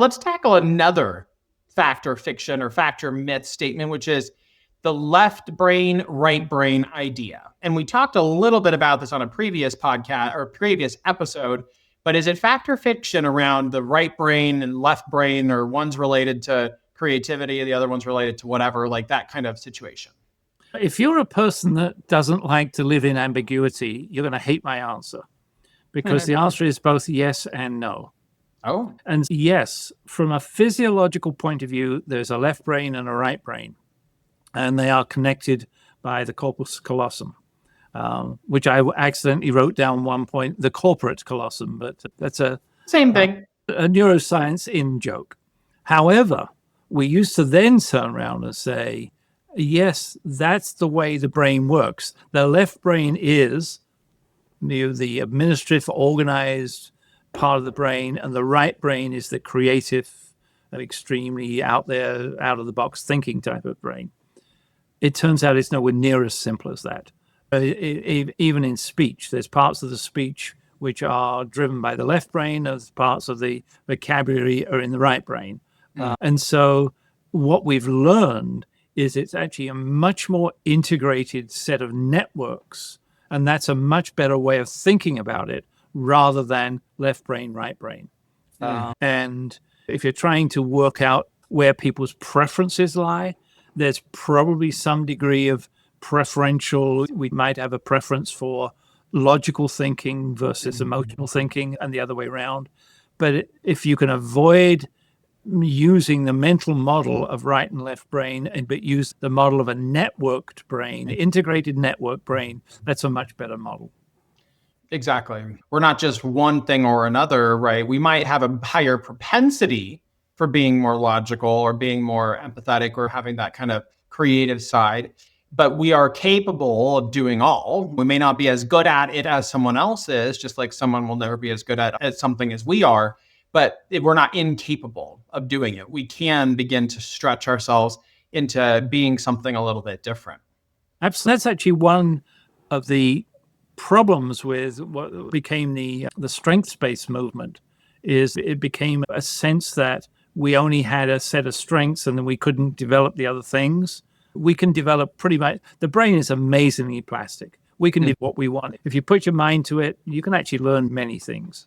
Let's tackle another factor fiction or factor myth statement, which is the left brain, right brain idea. And we talked a little bit about this on a previous podcast or previous episode, but is it factor fiction around the right brain and left brain, or one's related to creativity, the other one's related to whatever, like that kind of situation? If you're a person that doesn't like to live in ambiguity, you're going to hate my answer, because the answer is both yes and no. Oh, And yes, from a physiological point of view, there's a left brain and a right brain, and they are connected by the corpus callosum, which I accidentally wrote down one point, the corporate callosum, but that's same thing. a neuroscience in joke. However, we used to then turn around and say, yes, that's the way the brain works. The left brain is the administrative, organized part of the brain, and the right brain is the creative and extremely out there, out of the box thinking type of brain. It turns out it's nowhere near as simple as that. Even in speech, there's parts of the speech which are driven by the left brain, as parts of the vocabulary are in the right brain. And so what we've learned is it's actually a much more integrated set of networks, and that's a much better way of thinking about it rather than left brain, right brain. And if you're trying to work out where people's preferences lie, there's probably some degree of preferential. We might have a preference for logical thinking versus emotional thinking and the other way around. But if you can avoid using the mental model of right and left brain, but use the model of a networked brain, integrated network brain, that's a much better model. Exactly. We're not just one thing or another, right? We might have a higher propensity for being more logical or being more empathetic or having that kind of creative side, but we are capable of doing all. We may not be as good at it as someone else is, just like someone will never be as good at something as we are, but we're not incapable of doing it. We can begin to stretch ourselves into being something a little bit different. That's actually one of the problems with what became the strengths-based movement. Is it became a sense that we only had a set of strengths and then we couldn't develop the other things. We can develop pretty much. The brain is amazingly plastic. We can do what we want. If you put your mind to it, you can actually learn many things.